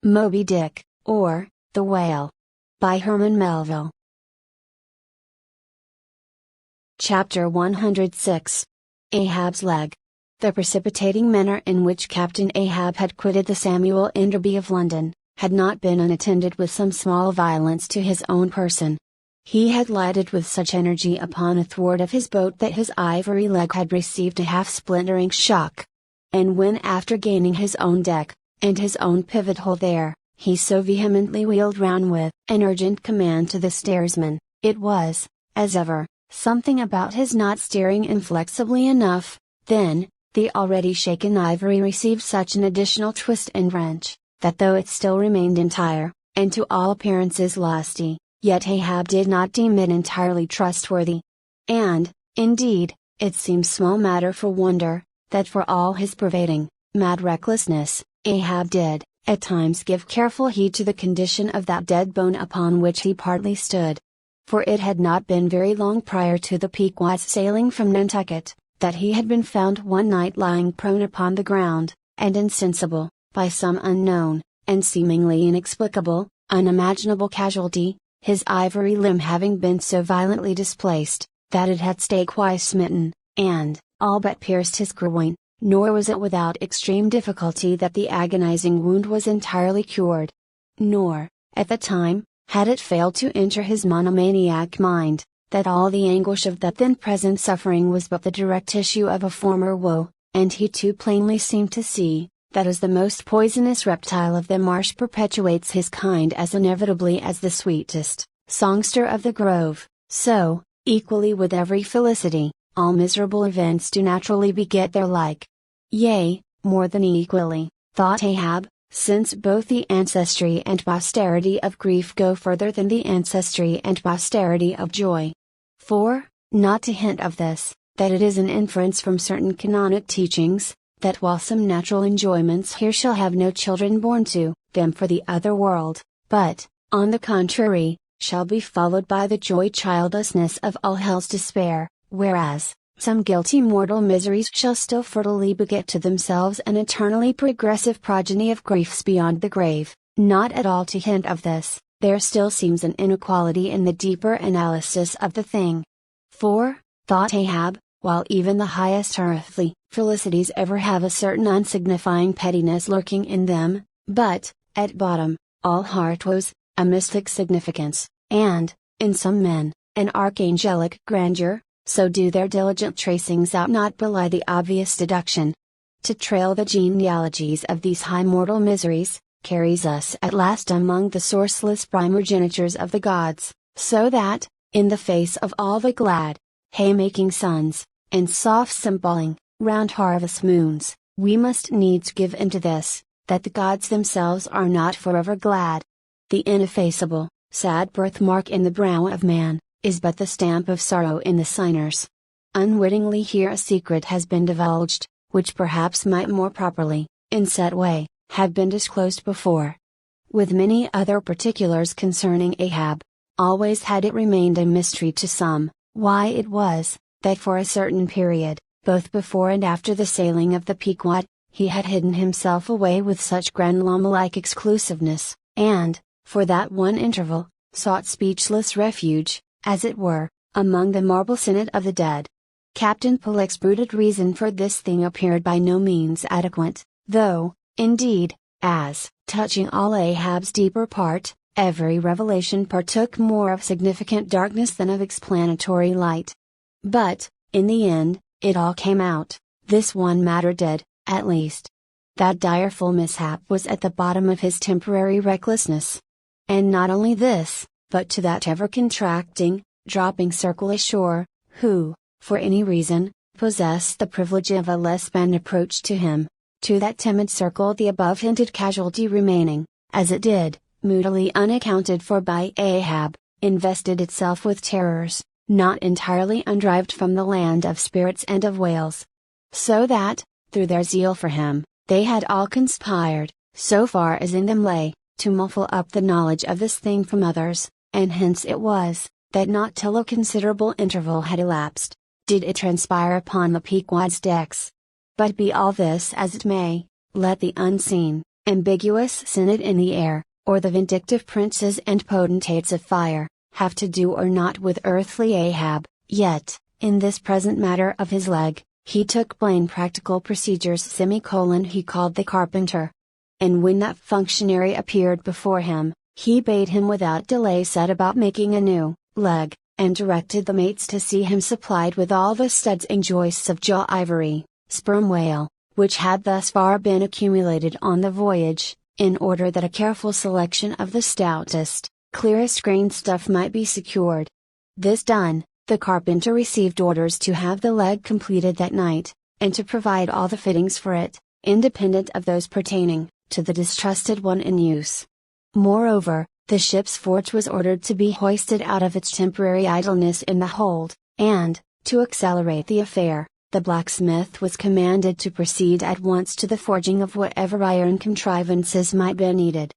Moby Dick, or, The Whale. By Herman Melville. Chapter 106. Ahab's Leg. The precipitating manner in which Captain Ahab had quitted the Samuel Enderby of London, had not been unattended with some small violence to his own person. He had lighted with such energy upon a thwart of his boat that his ivory leg had received a half-splintering shock. And when after gaining his own deck, and his own pivot hole there, he so vehemently wheeled round with an urgent command to the steersman, it was, as ever, something about his not steering inflexibly enough. Then, the already shaken ivory received such an additional twist and wrench, that though it still remained entire, and to all appearances lusty, yet Ahab did not deem it entirely trustworthy. And, indeed, it seems small matter for wonder, that for all his pervading, mad recklessness, Ahab did, at times give careful heed to the condition of that dead bone upon which he partly stood. For it had not been very long prior to the Pequod's sailing from Nantucket, that he had been found one night lying prone upon the ground, and insensible, by some unknown, and seemingly inexplicable, unimaginable casualty, his ivory limb having been so violently displaced, that it had stake-wise smitten, and, all but pierced his groin. Nor was it without extreme difficulty that the agonizing wound was entirely cured. Nor, at the time, had it failed to enter his monomaniac mind, that all the anguish of that then present suffering was but the direct issue of a former woe, and he too plainly seemed to see, that as the most poisonous reptile of the marsh perpetuates his kind as inevitably as the sweetest songster of the grove, so, equally with every felicity, all miserable events do naturally beget their like. Yea, more than equally, thought Ahab, since both the ancestry and posterity of grief go further than the ancestry and posterity of joy. For, not to hint of this, that it is an inference from certain canonic teachings, that while some natural enjoyments here shall have no children born to them for the other world, but, on the contrary, shall be followed by the joy childlessness of all hell's despair, whereas, some guilty mortal miseries shall still fertilely beget to themselves an eternally progressive progeny of griefs beyond the grave. Not at all to hint of this, there still seems an inequality in the deeper analysis of the thing. For, thought Ahab, while even the highest earthly felicities ever have a certain unsignifying pettiness lurking in them, but, at bottom, all heart woes, a mystic significance, and, in some men, an archangelic grandeur, so do their diligent tracings out not belie the obvious deduction. To trail the genealogies of these high mortal miseries, carries us at last among the sourceless primogenitures of the gods, so that, in the face of all the glad, haymaking suns, and soft symboling, round harvest moons, we must needs give into this, that the gods themselves are not forever glad. The ineffaceable, sad birthmark in the brow of man, is but the stamp of sorrow in the signers. Unwittingly here a secret has been divulged, which perhaps might more properly, in set way, have been disclosed before. With many other particulars concerning Ahab, always had it remained a mystery to some, why it was, that for a certain period, both before and after the sailing of the Pequod, he had hidden himself away with such grand llama-like exclusiveness, and, for that one interval, sought speechless refuge, as it were, among the marble senate of the dead. Captain Pollock's bruited reason for this thing appeared by no means adequate, though, indeed, as, touching all Ahab's deeper part, every revelation partook more of significant darkness than of explanatory light. But, in the end, it all came out, this one matter did, at least. That direful mishap was at the bottom of his temporary recklessness. And not only this, but to that ever-contracting, dropping circle ashore, who, for any reason, possessed the privilege of a less band approach to him, to that timid circle the above-hinted casualty remaining, as it did, moodily unaccounted for by Ahab, invested itself with terrors, not entirely undrived from the land of spirits and of whales. So that, through their zeal for him, they had all conspired, so far as in them lay, to muffle up the knowledge of this thing from others. And hence it was, that not till a considerable interval had elapsed, did it transpire upon the Pequod's decks. But be all this as it may, let the unseen, ambiguous synod in the air, or the vindictive princes and potentates of fire, have to do or not with earthly Ahab, yet, in this present matter of his leg, he took plain practical procedures he called the carpenter. And when that functionary appeared before him, he bade him without delay set about making a new leg, and directed the mates to see him supplied with all the studs and joists of jaw ivory, sperm whale, which had thus far been accumulated on the voyage, in order that a careful selection of the stoutest, clearest grained stuff might be secured. This done, the carpenter received orders to have the leg completed that night, and to provide all the fittings for it, independent of those pertaining to the distrusted one in use. Moreover, the ship's forge was ordered to be hoisted out of its temporary idleness in the hold, and, to accelerate the affair, the blacksmith was commanded to proceed at once to the forging of whatever iron contrivances might be needed.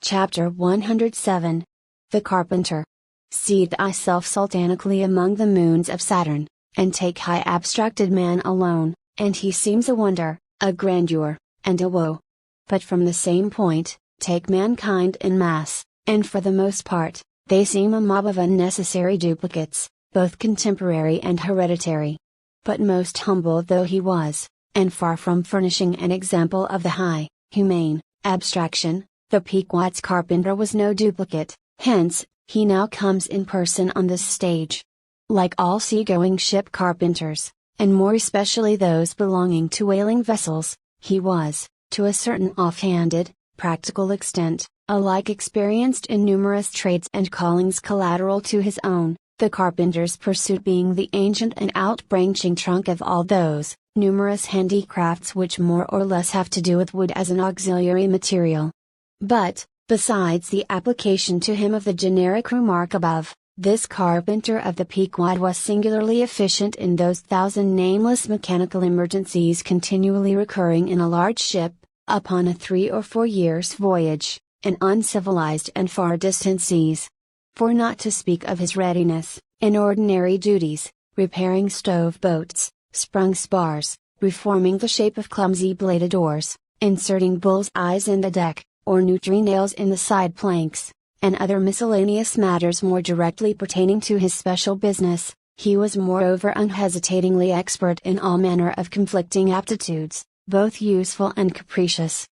Chapter 107. The Carpenter. Seat thyself sultanically among the moons of Saturn, and take high abstracted man alone, and he seems a wonder, a grandeur, and a woe. But from the same point, take mankind in mass, and for the most part, they seem a mob of unnecessary duplicates, both contemporary and hereditary. But most humble though he was, and far from furnishing an example of the high, humane, abstraction, the Pequod's carpenter was no duplicate, hence, he now comes in person on this stage. Like all seagoing ship carpenters, and more especially those belonging to whaling vessels, he was, to a certain offhanded, practical extent, alike experienced in numerous trades and callings collateral to his own, the carpenter's pursuit being the ancient and outbranching trunk of all those numerous handicrafts which more or less have to do with wood as an auxiliary material. But, besides the application to him of the generic remark above, this carpenter of the Pequod was singularly efficient in those thousand nameless mechanical emergencies continually recurring in a large ship, upon a 3 or 4 years' voyage, in uncivilized and far distant seas. For not to speak of his readiness, in ordinary duties, repairing stove boats, sprung spars, reforming the shape of clumsy bladed oars, inserting bull's eyes in the deck, or new tree nails in the side planks, and other miscellaneous matters more directly pertaining to his special business, he was moreover unhesitatingly expert in all manner of conflicting aptitudes, both useful and capricious.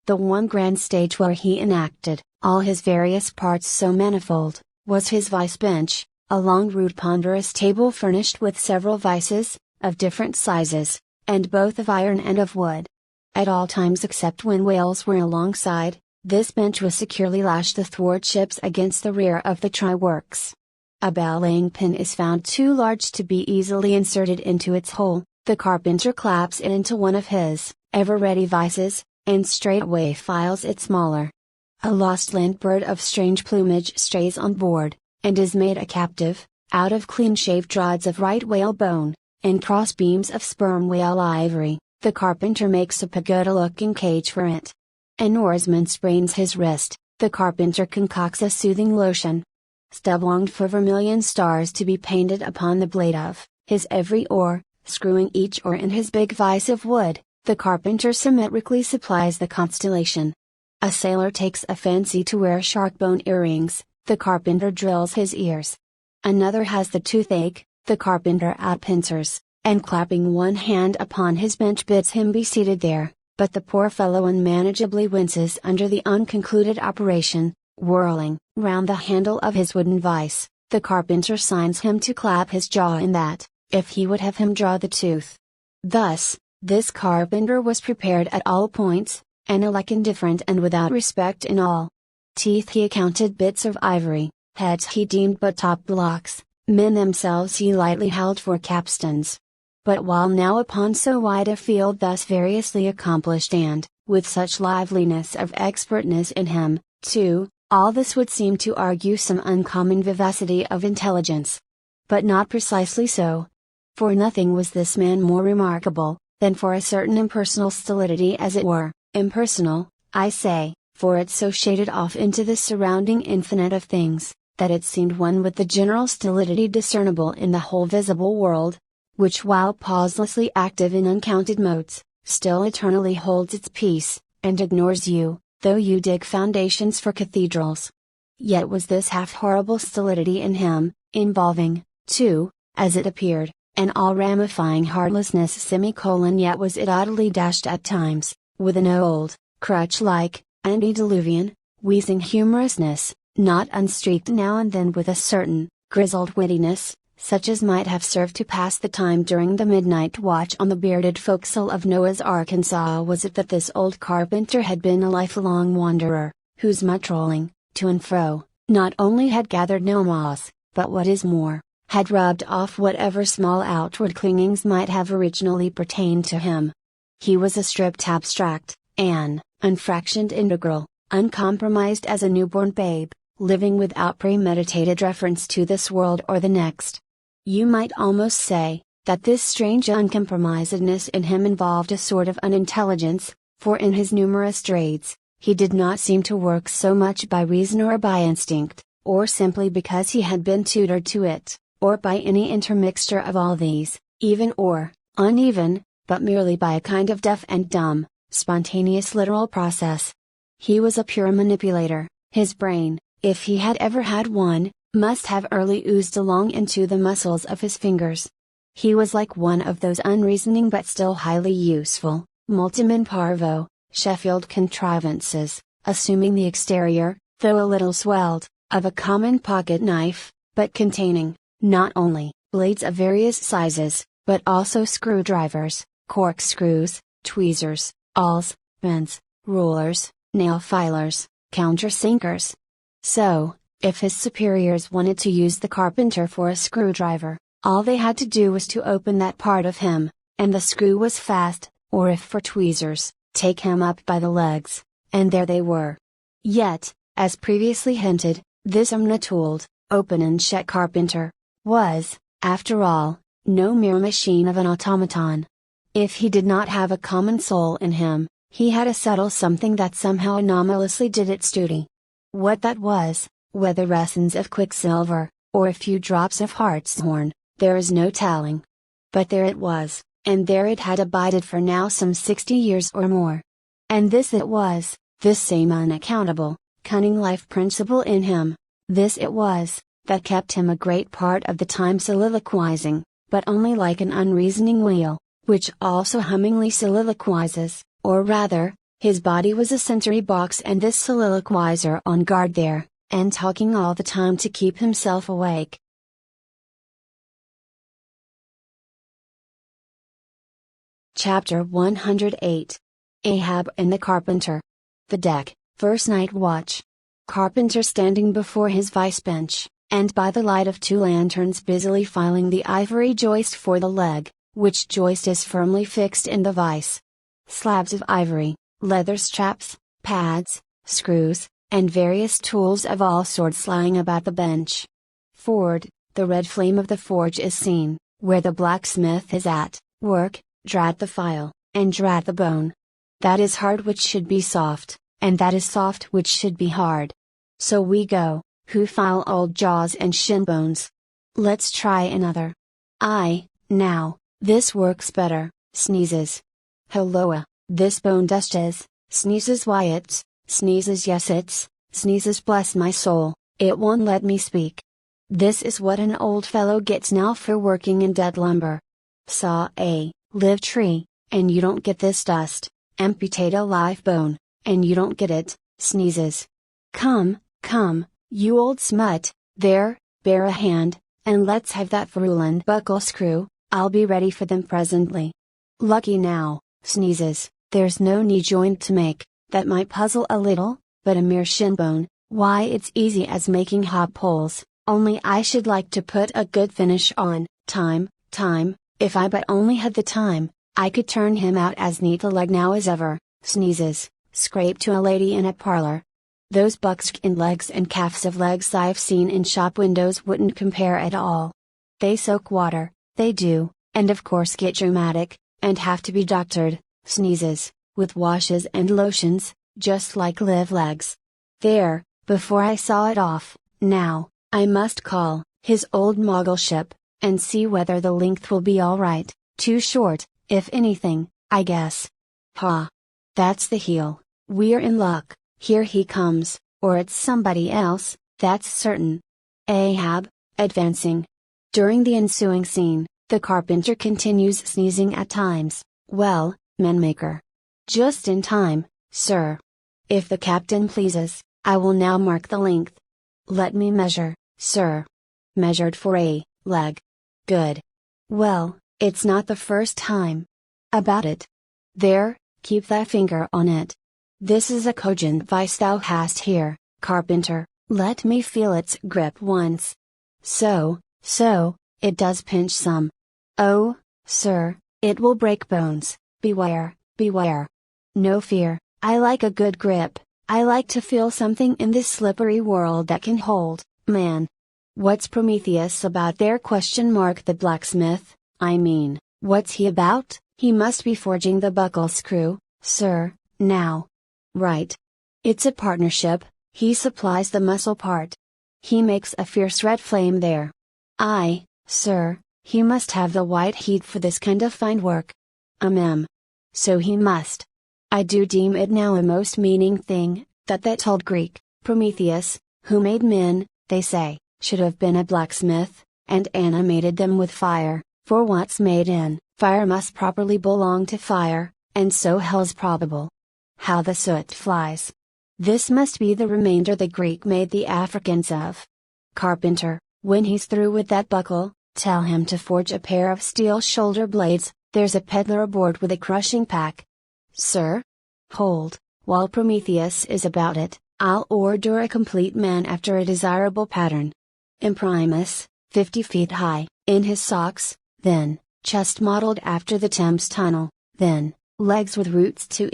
The one grand stage where he enacted all his various parts so manifold, was his vice bench, a long rude ponderous table furnished with several vices, of different sizes, and both of iron and of wood. At all times except when whales were alongside, this bench was securely lashed athwartships against the rear of the try-works. A belaying pin is found too large to be easily inserted into its hole, the carpenter claps it into one of his ever-ready vices, and straightway files it smaller. A lost land bird of strange plumage strays on board, and is made a captive, out of clean-shaved rods of right whale bone, and cross-beams of sperm whale ivory. The carpenter makes a pagoda-looking cage for it. An oarsman sprains his wrist, the carpenter concocts a soothing lotion. Stub-longed for vermilion stars to be painted upon the blade of his every oar, screwing each oar in his big vise of wood, the carpenter symmetrically supplies the constellation. A sailor takes a fancy to wear shark-bone earrings, the carpenter drills his ears. Another has the toothache, the carpenter outpincers, and clapping one hand upon his bench bids him be seated there, but the poor fellow unmanageably winces under the unconcluded operation, whirling round the handle of his wooden vice. The carpenter signs him to clap his jaw in that, if he would have him draw the tooth. Thus, this carpenter was prepared at all points, and alike indifferent and without respect in all. Teeth he accounted bits of ivory, heads he deemed but top blocks, men themselves he lightly held for capstans. But while now upon so wide a field thus variously accomplished and, with such liveliness of expertness in him, too, all this would seem to argue some uncommon vivacity of intelligence. But not precisely so. For nothing was this man more remarkable, than for a certain impersonal stolidity as it were, impersonal, I say, for it so shaded off into the surrounding infinite of things, that it seemed one with the general stolidity discernible in the whole visible world. which while pauselessly active in uncounted modes, still eternally holds its peace, and ignores you, though you dig foundations for cathedrals. Yet was this half-horrible stolidity in him, involving, too, as it appeared, an all-ramifying heartlessness yet was it oddly dashed at times, with an old, crutch-like, antediluvian, wheezing humorousness, not unstreaked now and then with a certain, grizzled wittiness, such as might have served to pass the time during the midnight watch on the bearded forecastle of Noah's Ark. And so was it that this old carpenter had been a lifelong wanderer, whose much rolling, to and fro, not only had gathered no moss, but what is more, had rubbed off whatever small outward clingings might have originally pertained to him. He was a stripped abstract, an unfractioned integral, uncompromised as a newborn babe, living without premeditated reference to this world or the next. You might almost say, that this strange uncompromisedness in him involved a sort of unintelligence, for in his numerous trades, he did not seem to work so much by reason or by instinct, or simply because he had been tutored to it, or by any intermixture of all these, even or uneven, but merely by a kind of deaf and dumb, spontaneous literal process. He was a pure manipulator. His brain, if he had ever had one, must have early oozed along into the muscles of his fingers. He was like one of those unreasoning but still highly useful, multum in parvo, Sheffield contrivances, assuming the exterior, though a little swelled, of a common pocket knife, but containing, not only, blades of various sizes, but also screwdrivers, corkscrews, tweezers, awls, bends, rulers, nail filers, countersinkers. So, if his superiors wanted to use the carpenter for a screwdriver, all they had to do was to open that part of him, and the screw was fast, or if for tweezers, take him up by the legs, and there they were. Yet, as previously hinted, this omnitooled, open and shut carpenter, was, after all, no mere machine of an automaton. If he did not have a common soul in him, he had a subtle something that somehow anomalously did its duty. What that was, whether resins of quicksilver, or a few drops of hartshorn, there is no telling. But there it was, and there it had abided for now some 60 years or more. And this it was, this same unaccountable, cunning life principle in him, this it was, that kept him a great part of the time soliloquizing, but only like an unreasoning wheel, which also hummingly soliloquizes, or rather, his body was a sensory box and this soliloquizer on guard there, and talking all the time to keep himself awake. Chapter 108. Ahab and the Carpenter. The deck, first night watch. Carpenter standing before his vice bench, and by the light of 2 lanterns busily filing the ivory joist for the leg, which joist is firmly fixed in the vice. Slabs of ivory, leather straps, pads, screws, and various tools of all sorts lying about the bench. Forward, the red flame of the forge is seen, where the blacksmith is at work, drat the file, and drat the bone. That is hard which should be soft, and that is soft which should be hard. So we go, who file old jaws and shin bones. Let's try another. Now, this works better, sneezes. Helloa, this bone dustes, sneezes Wyatt's, sneezes yes it's, sneezes bless my soul, it won't let me speak. This is what an old fellow gets now for working in dead lumber. Saw a live tree, and you don't get this dust, amputate a live bone, and you don't get it, sneezes. Come, you old smut, there, bear a hand, and let's have that Veruland buckle screw, I'll be ready for them presently. Lucky now, sneezes, there's no knee joint to make, that might puzzle a little, but a mere shin bone, why it's easy as making hop poles, only I should like to put a good finish on, time, if I but only had the time, I could turn him out as neat a leg now as ever, sneezes, scrape to a lady in a parlor. Those buckskin legs and calves of legs I've seen in shop windows wouldn't compare at all. They soak water, they do, and of course get rheumatic, and have to be doctored, sneezes, with washes and lotions, just like live legs. There, before I saw it off, now, I must call, his old mogulship, and see whether the length will be alright, too short, if anything, I guess. Ha! That's the heel, we're in luck, here he comes, or it's somebody else, that's certain. Ahab, advancing. During the ensuing scene, the carpenter continues sneezing at times. Well, manmaker. Just in time, sir. If the captain pleases, I will now mark the length. Let me measure, sir. Measured for a leg. Good. Well, it's not the first time. About it. There, keep thy finger on it. This is a cogent vice thou hast here, carpenter, let me feel its grip once. So, it does pinch some. Oh, sir, it will break bones, beware, beware. No fear, I like a good grip, I like to feel something in this slippery world that can hold, man. What's Prometheus about there? The blacksmith, I mean, what's he about? He must be forging the buckle screw, sir, now. Right. It's a partnership, he supplies the muscle part. He makes a fierce red flame there. Aye, sir, he must have the white heat for this kind of fine work. So he must. I do deem it now a most meaning thing, that old Greek, Prometheus, who made men, they say, should have been a blacksmith, and animated them with fire, for what's made in fire must properly belong to fire, and so hell's probable. How the soot flies! This must be the remainder the Greek made the Africans of. Carpenter, when he's through with that buckle, tell him to forge a pair of steel shoulder blades, there's a peddler aboard with a crushing pack. Sir? Hold, while Prometheus is about it, I'll order a complete man after a desirable pattern. Eponymous, 50 feet high, in his socks, then, chest modeled after the Thames Tunnel, then, legs with roots to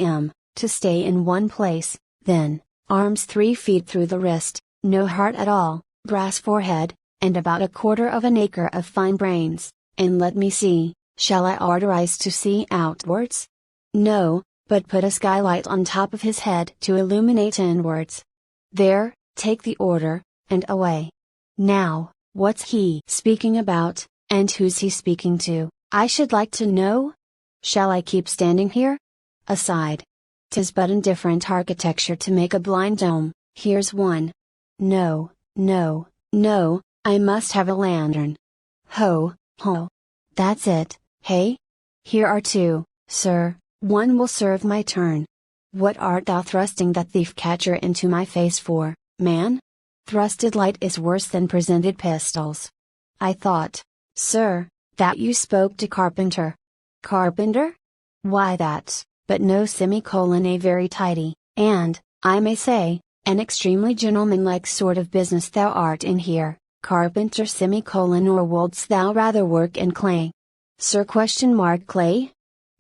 stay in one place, then, arms 3 feet through the wrist, no heart at all, brass forehead, and about 1/4 of an acre of fine brains, and let me see, shall I orderize to see outwards? No, but put a skylight on top of his head to illuminate inwards. There, take the order, and away. Now, what's he speaking about, and who's he speaking to, I should like to know? Shall I keep standing here? Aside. 'Tis but indifferent architecture to make a blind dome, here's one. No, I must have a lantern. Ho, that's it, hey? Here are 2, sir, one will serve my turn. What art thou thrusting that thief-catcher into my face for, man? Thrusted light is worse than presented pistols. I thought, sir, that you spoke to Carpenter. Carpenter? Why that's, but no a very tidy, and, I may say, an extremely gentlemanlike sort of business thou art in here, Carpenter or wouldst thou rather work in clay? Sir? Clay?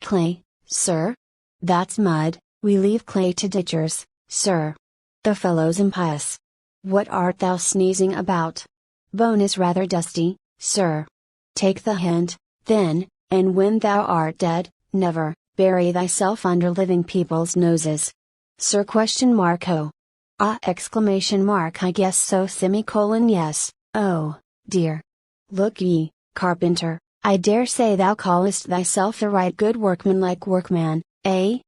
Clay, sir? That's mud, we leave clay to ditchers, sir. The fellow's impious. What art thou sneezing about? Bone is rather dusty, sir. Take the hint, then, and when thou art dead, never bury thyself under living people's noses. Sir? Oh. Ah! I guess so yes, oh, dear. Look ye, carpenter, I dare say thou callest thyself a right good workmanlike workman, eh?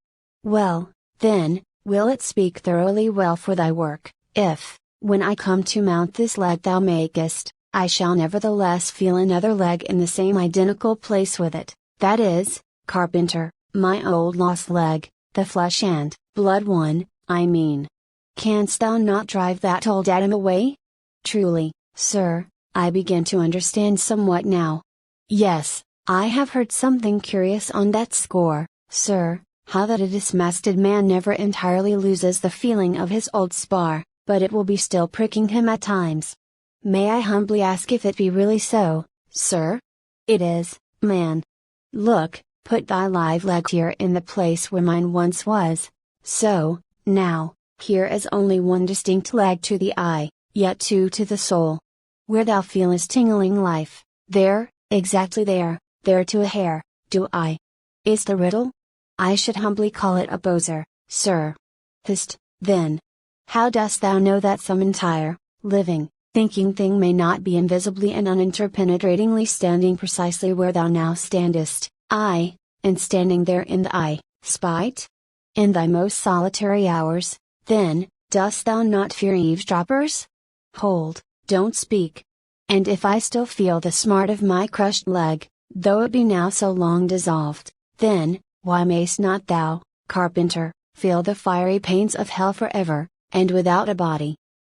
Well, then, will it speak thoroughly well for thy work, if, when I come to mount this leg thou makest, I shall nevertheless feel another leg in the same identical place with it, that is, carpenter, my old lost leg, the flesh and blood one, I mean. Canst thou not drive that old Adam away? Truly, sir, I begin to understand somewhat now. Yes, I have heard something curious on that score, sir, how that a dismasted man never entirely loses the feeling of his old spar, but it will be still pricking him at times. May I humbly ask if it be really so, sir? It is, man. Look, put thy live leg here in the place where mine once was. So, now, here is only one distinct leg to the eye, yet 2 to the soul. Where thou feelest tingling life, there, exactly there to a hair, do I. Is the riddle? I should humbly call it a poser, sir. Hist, then. How dost thou know that some entire, living, thinking thing may not be invisibly and uninterpenetratingly standing precisely where thou now standest, aye, and standing there in the spite? In thy most solitary hours, then, dost thou not fear eavesdroppers? Hold, don't speak. And if I still feel the smart of my crushed leg, though it be now so long dissolved, then, why mayst not thou, carpenter, feel the fiery pains of hell forever, and without a body?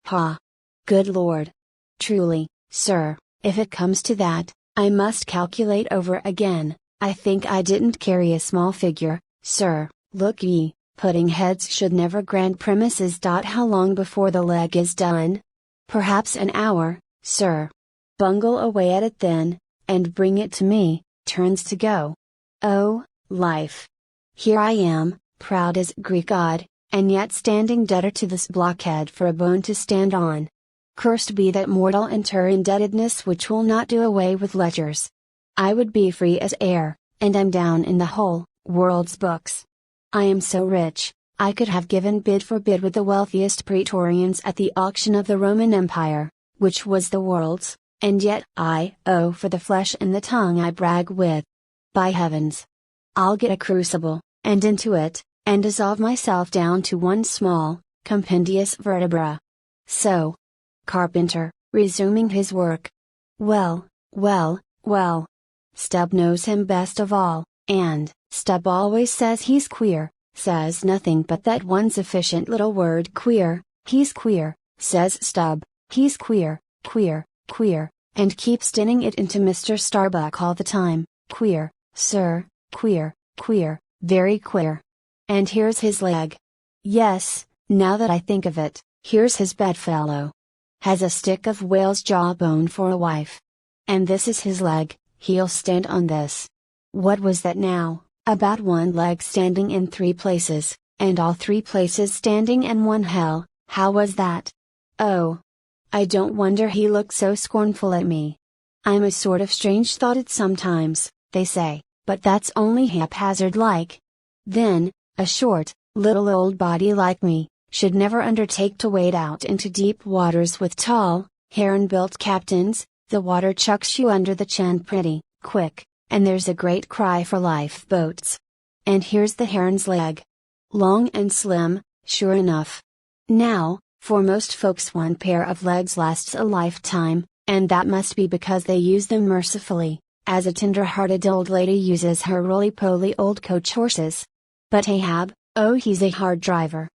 Ha! Good Lord! Truly, sir, if it comes to that, I must calculate over again. I think I didn't carry a small figure, sir. Look ye, pudding heads should never grant premises. How long before the leg is done? Perhaps an hour, sir. Bungle away at it then, and bring it to me. Turns to go. Oh, life! Here I am, proud as Greek god, and yet standing debtor to this blockhead for a bone to stand on. Cursed be that mortal inter-indebtedness which will not do away with ledgers. I would be free as air, and I'm down in the whole world's books. I am so rich, I could have given bid for bid with the wealthiest praetorians at the auction of the Roman Empire, which was the world's, and yet I owe for the flesh and the tongue I brag with. By heavens! I'll get a crucible, and into it, and dissolve myself down to one small, compendious vertebra. So. Carpenter, resuming his work. Well, well, well. Stubb knows him best of all, and, Stubb always says he's queer, says nothing but that one sufficient little word queer. He's queer, says Stubb, he's queer, queer, queer, and keeps dinning it into Mr. Starbuck all the time. Queer, sir, queer, queer, very queer. And here's his leg. Yes, now that I think of it, here's his bedfellow. Has a stick of whale's jawbone for a wife. And this is his leg, he'll stand on this. What was that now, about one leg standing in 3 places, and all 3 places standing in one hell? How was that? Oh! I don't wonder he looked so scornful at me. I'm a sort of strange-thoughted sometimes, they say, but that's only haphazard like. Then, a short, little old body like me, should never undertake to wade out into deep waters with tall, heron-built captains. The water chucks you under the chin pretty quick, and there's a great cry for lifeboats. And here's the heron's leg. Long and slim, sure enough. Now, for most folks one pair of legs lasts a lifetime, and that must be because they use them mercifully, as a tender-hearted old lady uses her roly-poly old coach horses. But Ahab, oh he's a hard driver.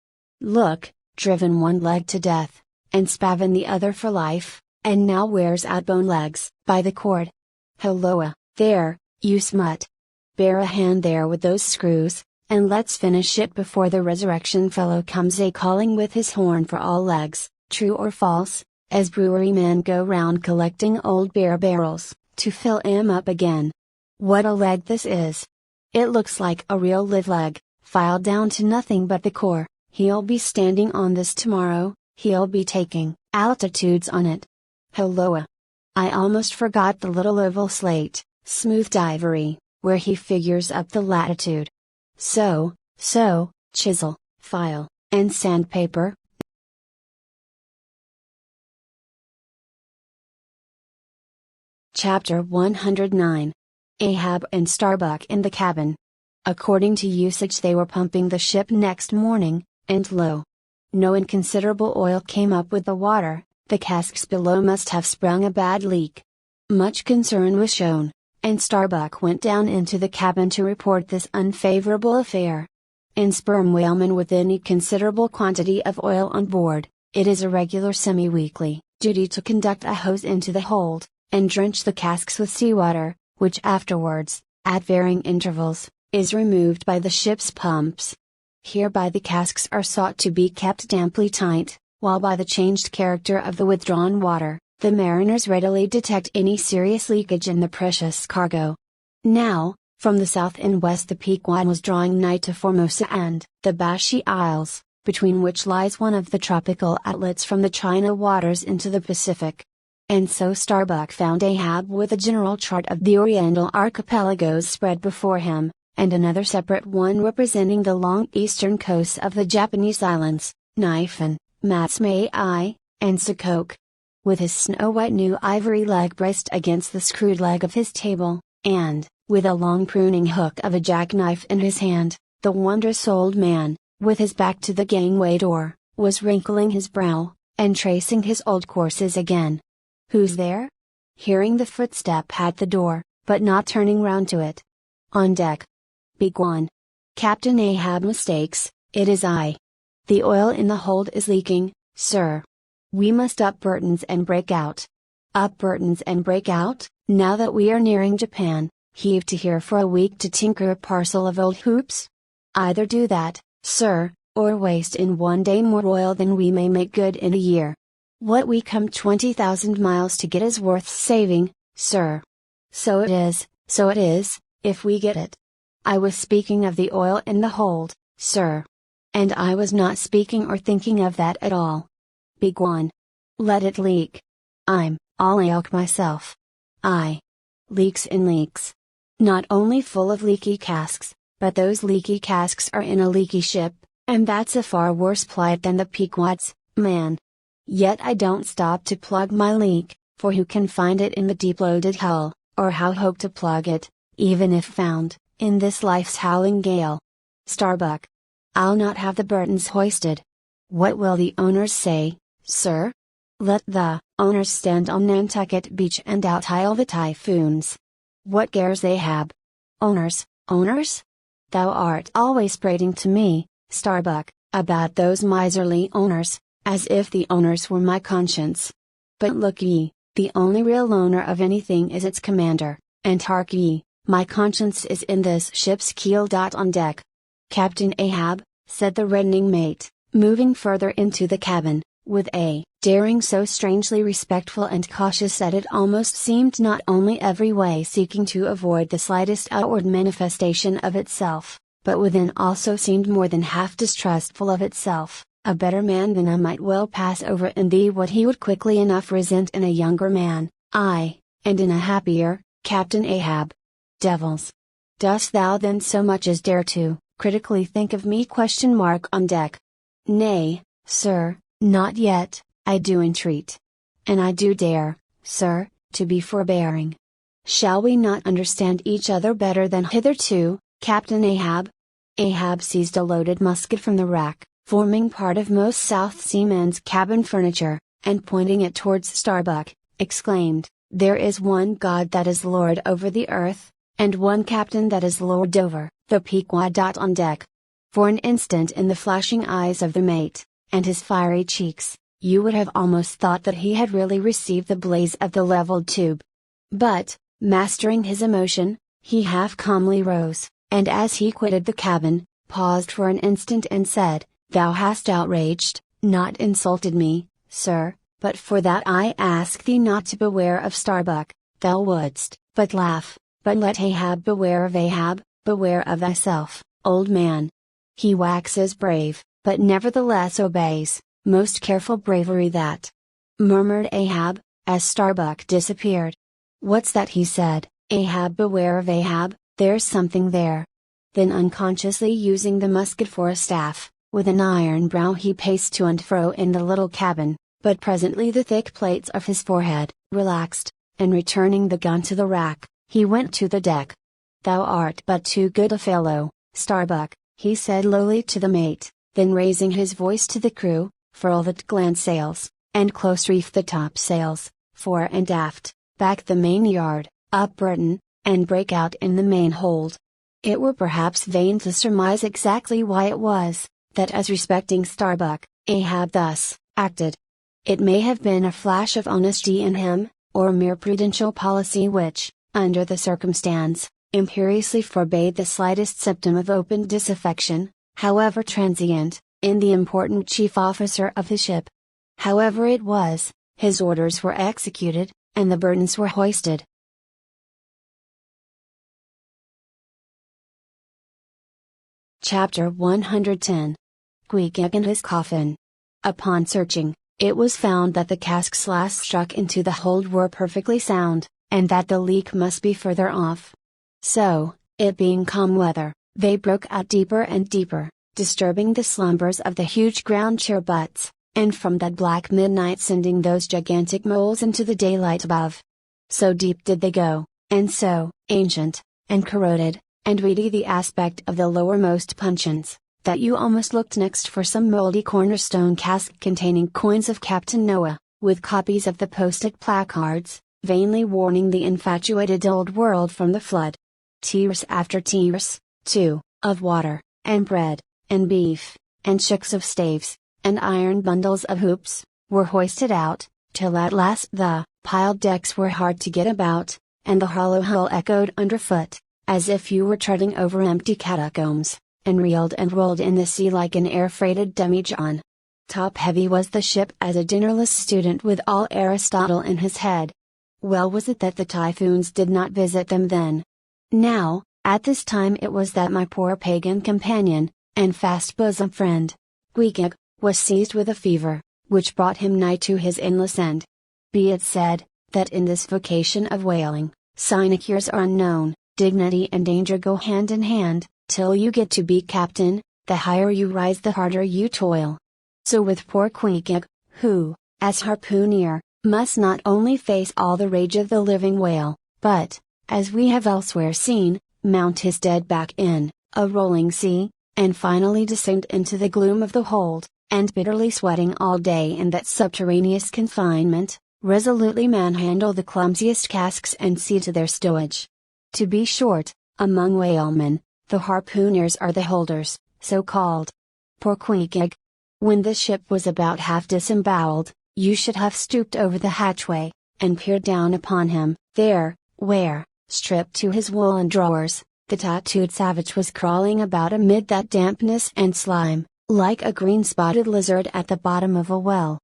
Look, driven one leg to death, and spavined the other for life, and now wears out bone legs, by the cord. Halloa, there, you smut! Bear a hand there with those screws, and let's finish it before the resurrection fellow comes a-calling with his horn for all legs, true or false, as brewery men go round collecting old beer barrels, to fill 'em up again. What a leg this is! It looks like a real live leg, filed down to nothing but the core. He'll be standing on this tomorrow, he'll be taking altitudes on it. Halloa! I almost forgot the little oval slate, smoothed ivory, where he figures up the latitude. So, chisel, file, and sandpaper. Chapter 109. Ahab and Starbuck in the cabin. According to usage they were pumping the ship next morning, and lo! No inconsiderable oil came up with the water. The casks below must have sprung a bad leak. Much concern was shown, and Starbuck went down into the cabin to report this unfavorable affair. In sperm whalemen with any considerable quantity of oil on board, it is a regular semi-weekly duty to conduct a hose into the hold, and drench the casks with seawater, which afterwards, at varying intervals, is removed by the ship's pumps. Hereby the casks are sought to be kept damply tight, while by the changed character of the withdrawn water, the mariners readily detect any serious leakage in the precious cargo. Now, from the south and west the Pequod was drawing nigh to Formosa and the Bashy Isles, between which lies one of the tropical outlets from the China waters into the Pacific. And so Starbuck found Ahab with a general chart of the Oriental archipelagos spread before him, and another separate one representing the long eastern coasts of the Japanese islands, Niphon, Matsumae, and Sakok. with his snow-white new ivory leg braced against the screwed leg of his table, and, with a long pruning hook of a jackknife in his hand, the wondrous old man, with his back to the gangway door, was wrinkling his brow, and tracing his old courses again. "Who's there?" Hearing the footstep at the door, but not turning round to it. "On deck." "Begone. Captain Ahab mistakes, it is I. The oil in the hold is leaking, sir. We must up Burtons and break out." "Up Burtons and break out, now that we are nearing Japan, heave to here for a week to tinker a parcel of old hoops? Either do that, sir, or waste in one day more oil than we may make good in a year. What we come 20,000 miles to get is worth saving, sir." So it is, if we get it. I was speaking of the oil in the hold, sir. And I was not speaking or thinking of that at all. Begone. Let it leak. I'm all ache myself. Leaks in leaks. Not only full of leaky casks, but those leaky casks are in a leaky ship, and that's a far worse plight than the Pequod's, man. Yet I don't stop to plug my leak, for who can find it in the deep-loaded hull, or how hope to plug it, even if found, in this life's howling gale? Starbuck. I'll not have the Burtons hoisted. What will the owners say, sir? Let the owners stand on Nantucket Beach and out-hail the typhoons. What cares Ahab? Owners? Thou art always prating to me, Starbuck, about those miserly owners, as if the owners were my conscience. But look ye, the only real owner of anything is its commander, and hark ye, my conscience is in this ship's keel. On deck. Captain Ahab, said the reddening mate, moving further into the cabin, with a daring so strangely respectful and cautious that it almost seemed not only every way seeking to avoid the slightest outward manifestation of itself, but within also seemed more than half distrustful of itself. "A better man than I might well pass over in thee what he would quickly enough resent in a younger man, aye, and in a happier, Captain Ahab. Devils! Dost thou then so much as dare to critically think of me? On deck. Nay, sir, not yet, I do entreat. And I do dare, sir, to be forbearing. Shall we not understand each other better than hitherto, Captain Ahab?" Ahab seized a loaded musket from the rack, forming part of most South Seamen's cabin furniture, and pointing it towards Starbuck, exclaimed, "There is one God that is Lord over the earth, and one Captain that is Lord over the Pequod. On deck." For an instant in the flashing eyes of the mate, and his fiery cheeks, you would have almost thought that he had really received the blaze of the leveled tube. But, mastering his emotion, he half calmly rose, and as he quitted the cabin, paused for an instant and said, "Thou hast outraged, not insulted me, sir, but for that I ask thee not to beware of Starbuck. Thou wouldst but laugh, but let Ahab beware of Ahab, beware of thyself, old man. He waxes brave, but nevertheless obeys, most careful bravery that," murmured Ahab, as Starbuck disappeared. "What's that?" he said, "Ahab beware of Ahab, there's something there." Then unconsciously using the musket for a staff, with an iron brow he paced to and fro in the little cabin, but presently the thick plates of his forehead relaxed, and returning the gun to the rack, he went to the deck. "Thou art but too good a fellow, Starbuck," he said lowly to the mate, then raising his voice to the crew, "Furl the topgallant sails, and close reef the topsails, fore and aft, back the main yard, up Burton, and break out in the main hold." It were perhaps vain to surmise exactly why it was, that as respecting Starbuck, Ahab thus acted. It may have been a flash of honesty in him, or mere prudential policy which, under the circumstance, imperiously forbade the slightest symptom of open disaffection, however transient, in the important chief officer of the ship. However it was, his orders were executed, and the Burtons were hoisted. Chapter 110. Queequeg and his coffin. Upon searching, it was found that the casks last struck into the hold were perfectly sound, and that the leak must be further off. So, it being calm weather, they broke out deeper and deeper, disturbing the slumbers of the huge ground chair butts, and from that black midnight sending those gigantic moles into the daylight above. So deep did they go, and so ancient, and corroded, and weedy the aspect of the lowermost puncheons, that you almost looked next for some mouldy cornerstone cask containing coins of Captain Noah, with copies of the posted placards, vainly warning the infatuated old world from the flood. Tiers after tiers, too, of water, and bread, and beef, and shooks of staves, and iron bundles of hoops, were hoisted out, till at last the piled decks were hard to get about, and the hollow hull echoed underfoot, as if you were treading over empty catacombs, and reeled and rolled in the sea like an air-freighted demijohn. Top-heavy was the ship as a dinnerless student with all Aristotle in his head. Well was it that the typhoons did not visit them then. Now, at this time it was that my poor pagan companion, and fast bosom friend, Queequeg, was seized with a fever, which brought him nigh to his endless end. Be it said, that in this vocation of whaling, sinecures are unknown, dignity and danger go hand in hand, till you get to be captain, the higher you rise the harder you toil. So with poor Queequeg, who, as harpooner, must not only face all the rage of the living whale, but, as we have elsewhere seen, mount his dead back in a rolling sea, and finally descend into the gloom of the hold, and bitterly sweating all day in that subterraneous confinement, resolutely manhandle the clumsiest casks and see to their stowage. To be short, among whalemen, the harpooners are the holders, so called. Poor Queequeg! When the ship was about half disemboweled, you should have stooped over the hatchway, and peered down upon him, there, where, stripped to his woolen drawers, the tattooed savage was crawling about amid that dampness and slime, like a green-spotted lizard at the bottom of a well.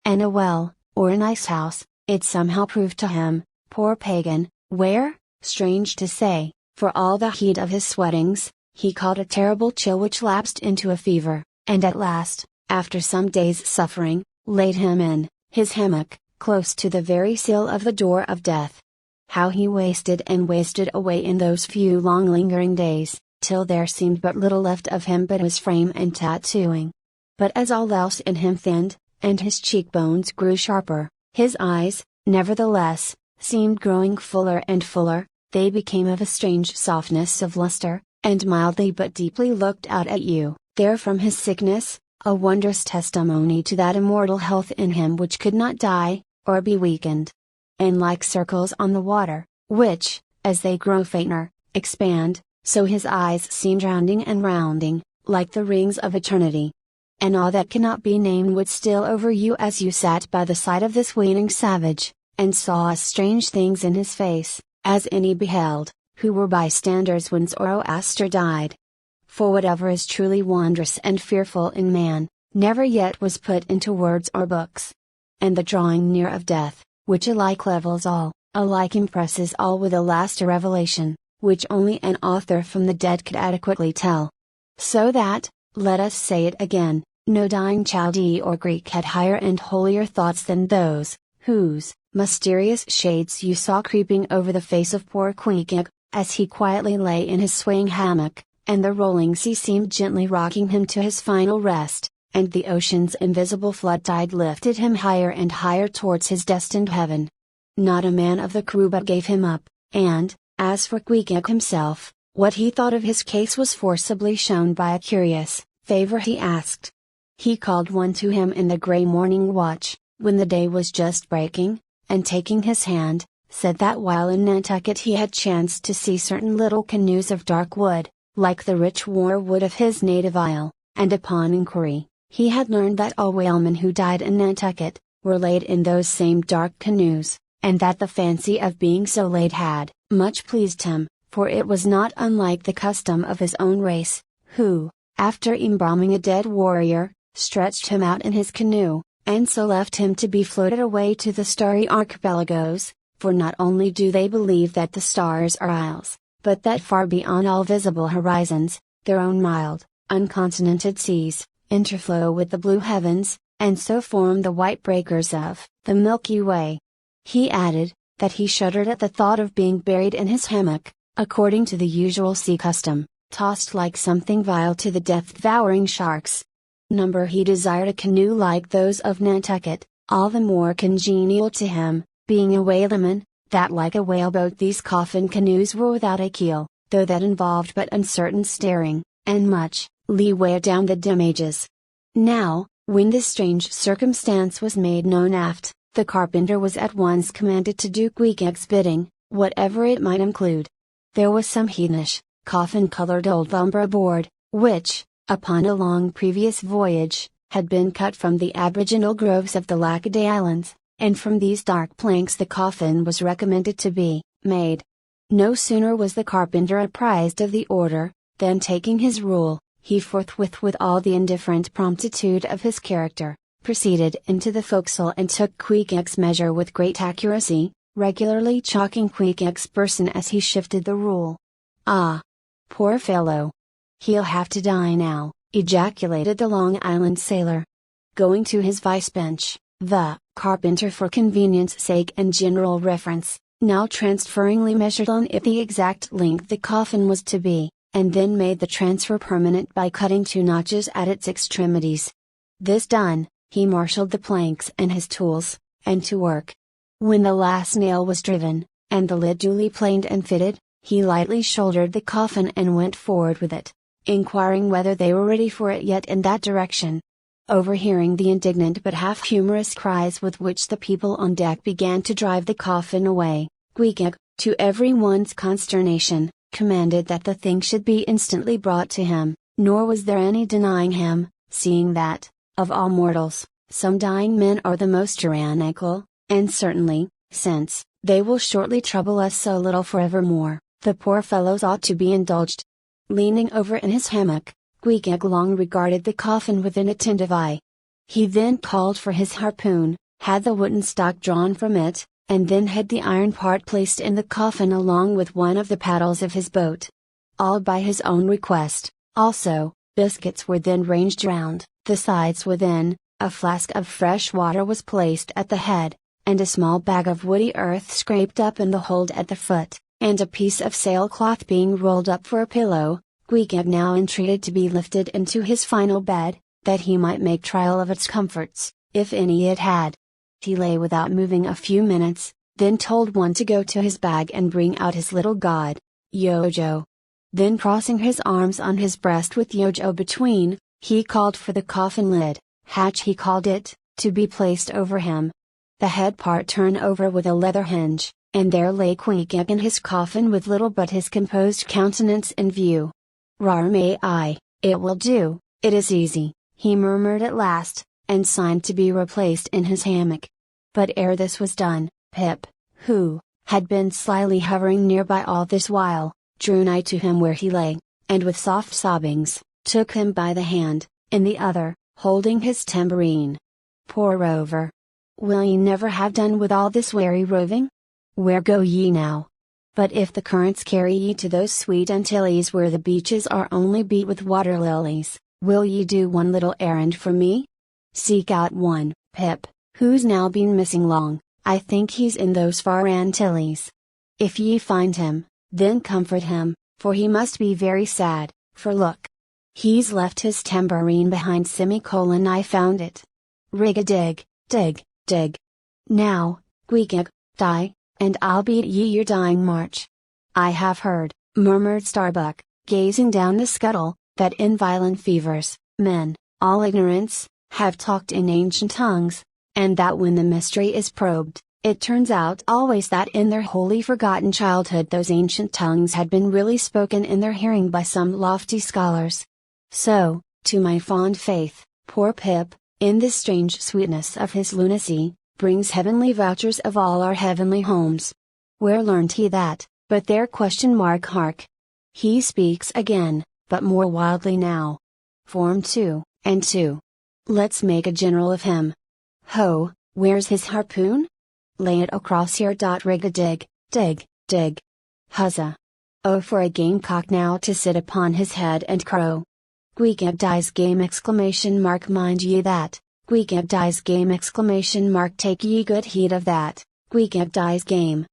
And a well, or an ice-house, it somehow proved to him, poor pagan, where, strange to say, for all the heat of his sweatings, he caught a terrible chill which lapsed into a fever, and at last, after some days' suffering, laid him in his hammock, close to the very sill of the door of death. How he wasted and wasted away in those few long lingering days, till there seemed but little left of him but his frame and tattooing. But as all else in him thinned, and his cheekbones grew sharper, his eyes, nevertheless, seemed growing fuller and fuller, they became of a strange softness of luster, and mildly but deeply looked out at you, there from his sickness, a wondrous testimony to that immortal health in him which could not die, or be weakened. And like circles on the water, which, as they grow fainter, expand, so his eyes seemed rounding and rounding, like the rings of eternity. And all that cannot be named would steal over you as you sat by the side of this waning savage, and saw as strange things in his face, as any beheld, who were bystanders when Zoroaster died. For whatever is truly wondrous and fearful in man, never yet was put into words or books. And the drawing near of death, which alike levels all, alike impresses all with a last revelation, which only an author from the dead could adequately tell. So that, let us say it again, no dying Chaldee or Greek had higher and holier thoughts than those, whose mysterious shades you saw creeping over the face of poor Queequeg, as he quietly lay in his swaying hammock, and the rolling sea seemed gently rocking him to his final rest, and the ocean's invisible flood tide lifted him higher and higher towards his destined heaven. Not a man of the crew but gave him up, and, as for Queequeg himself, what he thought of his case was forcibly shown by a curious favor he asked. He called one to him in the grey morning watch, when the day was just breaking, and taking his hand, said that while in Nantucket he had chanced to see certain little canoes of dark wood, like the rich war wood of his native isle, and upon inquiry, he had learned that all whalemen who died in Nantucket, were laid in those same dark canoes, and that the fancy of being so laid had much pleased him, for it was not unlike the custom of his own race, who, after embalming a dead warrior, stretched him out in his canoe, and so left him to be floated away to the starry archipelagos, for not only do they believe that the stars are isles, but that far beyond all visible horizons, their own mild, uncontinented seas, interflow with the blue heavens, and so form the white breakers of the Milky Way. He added, that he shuddered at the thought of being buried in his hammock, according to the usual sea custom, tossed like something vile to the death-devouring sharks. Number he desired a canoe like those of Nantucket, all the more congenial to him, being a whaleman, that like a whaleboat these coffin canoes were without a keel, though that involved but uncertain steering, and much leeway down the damages. Now, when this strange circumstance was made known aft, the carpenter was at once commanded to do Queequeg's bidding, whatever it might include. There was some heathenish, coffin-colored old lumber aboard, which, upon a long previous voyage, had been cut from the aboriginal groves of the Lackaday Islands, and from these dark planks the coffin was recommended to be made. No sooner was the carpenter apprised of the order, than taking his rule, he forthwith with all the indifferent promptitude of his character, proceeded into the forecastle and took Queequeg's measure with great accuracy, regularly chalking Queequeg's person as he shifted the rule. "Ah! Poor fellow! He'll have to die now," ejaculated the Long Island sailor. Going to his vice bench, the carpenter for convenience sake and general reference, now transferringly measured on it the exact length the coffin was to be, and then made the transfer permanent by cutting 2 notches at its extremities. This done, he marshaled the planks and his tools, and to work. When the last nail was driven, and the lid duly planed and fitted, he lightly shouldered the coffin and went forward with it, inquiring whether they were ready for it yet in that direction. Overhearing the indignant but half-humorous cries with which the people on deck began to drive the coffin away, Queequeg, to every one's consternation, commanded that the thing should be instantly brought to him, nor was there any denying him, seeing that, of all mortals, some dying men are the most tyrannical, and certainly, since they will shortly trouble us so little forevermore, the poor fellows ought to be indulged. Leaning over in his hammock, Queequeg long regarded the coffin with an attentive eye. He then called for his harpoon, had the wooden stock drawn from it, and then had the iron part placed in the coffin along with one of the paddles of his boat. All by his own request, also, biscuits were then ranged round the sides within, a flask of fresh water was placed at the head, and a small bag of woody earth scraped up in the hold at the foot, and a piece of sailcloth being rolled up for a pillow. Queequeg now entreated to be lifted into his final bed, that he might make trial of its comforts, if any it had. He lay without moving a few minutes, then told one to go to his bag and bring out his little god, Yojo. Then crossing his arms on his breast with Yojo between, he called for the coffin lid, hatch he called it, to be placed over him. The head part turned over with a leather hinge, and there lay Queequeg in his coffin with little but his composed countenance in view. "Rar may I, it will do, it is easy," he murmured at last, and signed to be replaced in his hammock. But ere this was done, Pip, who had been slyly hovering nearby all this while, drew nigh to him where he lay, and with soft sobbings, took him by the hand, in the other, holding his tambourine. "Poor rover! Will ye never have done with all this weary roving? Where go ye now? But if the currents carry ye to those sweet Antilles where the beaches are only beat with water lilies, will ye do one little errand for me? Seek out one, Pip, who's now been missing long. I think he's in those far Antilles. If ye find him, then comfort him, for he must be very sad, for look. He's left his tambourine behind I found it. Rig-a-dig, dig, dig. Now, Queequeg, die, and I'll beat ye your dying march." "I have heard," murmured Starbuck, gazing down the scuttle, "that in violent fevers, men, all ignorance, have talked in ancient tongues, and that when the mystery is probed, it turns out always that in their wholly forgotten childhood those ancient tongues had been really spoken in their hearing by some lofty scholars. So, to my fond faith, poor Pip, in this strange sweetness of his lunacy, brings heavenly vouchers of all our heavenly homes. Where learned he that, but there ? Hark! He speaks again, but more wildly now. Form 2, and 2. Let's make a general of him. Ho, where's his harpoon? Lay it across here. Rig-a-dig, dig, dig. Huzza! Oh, for a gamecock now to sit upon his head and crow. Queequeg dies game! Mind ye that. Queequeg dies game! Take ye good heed of that. Queequeg dies game.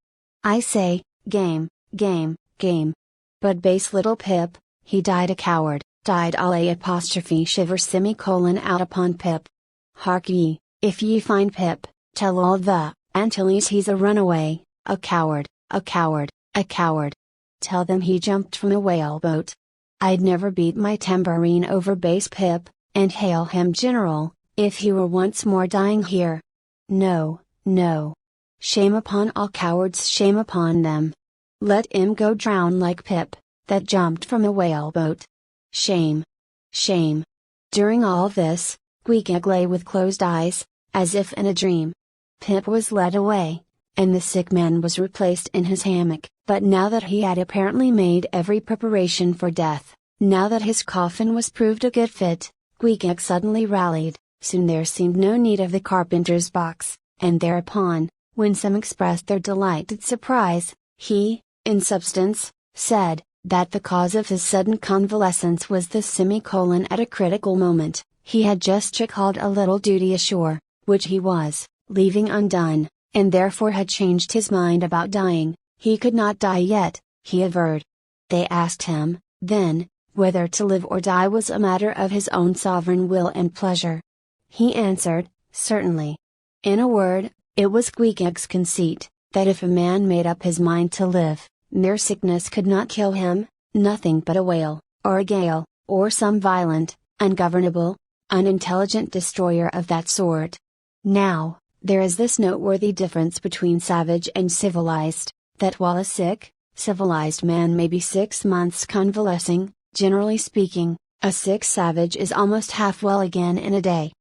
I say, game, game, game. But base little Pip, he died a coward. died all a apostrophe shiver semicolon out upon Pip. Hark ye, if ye find Pip, tell all the Antilles he's a runaway, a coward, a coward, a coward. Tell them he jumped from a whaleboat. I'd never beat my tambourine over bass Pip, and hail him general, if he were once more dying here. No, no. Shame upon all cowards, shame upon them. Let him go drown like Pip, that jumped from a whaleboat. Shame. Shame. During all this, Queequeg lay with closed eyes, as if in a dream. Pip was led away, and the sick man was replaced in his hammock. But now that he had apparently made every preparation for death, now that his coffin was proved a good fit, Queequeg suddenly rallied. Soon there seemed no need of the carpenter's box, and thereupon, when some expressed their delighted surprise, he, in substance, said, that the cause of his sudden convalescence was the semicolon at a critical moment. He had just recalled a little duty ashore, which he was leaving undone, and therefore had changed his mind about dying. He could not die yet, he averred. They asked him, then, whether to live or die was a matter of his own sovereign will and pleasure. He answered, certainly. In a word, it was Queequeg's conceit, that if a man made up his mind to live, mere sickness could not kill him, nothing but a whale, or a gale, or some violent, ungovernable, unintelligent destroyer of that sort. Now, there is this noteworthy difference between savage and civilized, that while a sick, civilized man may be 6 months convalescing, generally speaking, a sick savage is almost half well again in a day.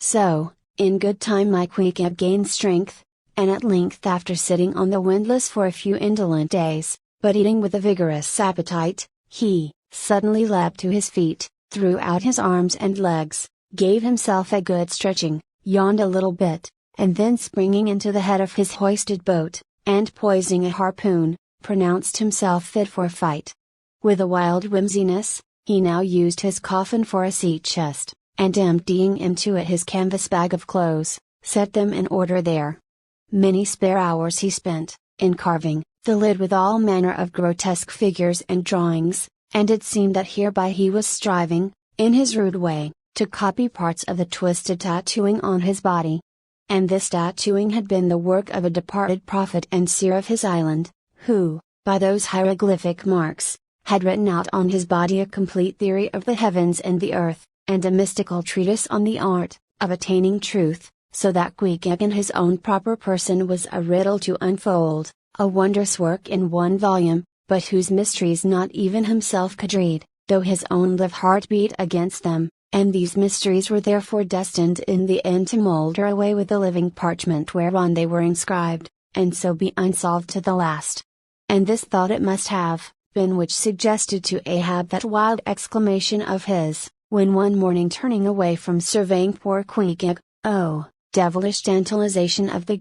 So, in good time my Queequeg gained strength, and at length after sitting on the windlass for a few indolent days, but eating with a vigorous appetite, he suddenly leapt to his feet, threw out his arms and legs, gave himself a good stretching, yawned a little bit, and then springing into the head of his hoisted boat, and poising a harpoon, pronounced himself fit for a fight. With a wild whimsiness, he now used his coffin for a sea chest, and emptying into it his canvas bag of clothes, set them in order there. Many spare hours he spent, in carving the lid with all manner of grotesque figures and drawings, and it seemed that hereby he was striving, in his rude way, to copy parts of the twisted tattooing on his body. And this tattooing had been the work of a departed prophet and seer of his island, who, by those hieroglyphic marks, had written out on his body a complete theory of the heavens and the earth, and a mystical treatise on the art of attaining truth, so that Queequeg in his own proper person was a riddle to unfold, a wondrous work in one volume, but whose mysteries not even himself could read, though his own live heart beat against them. And these mysteries were therefore destined in the end to moulder away with the living parchment whereon they were inscribed, and so be unsolved to the last. And this thought it must have been which suggested to Ahab that wild exclamation of his, when one morning turning away from surveying poor Queequeg, "Oh, devilish tantalization of the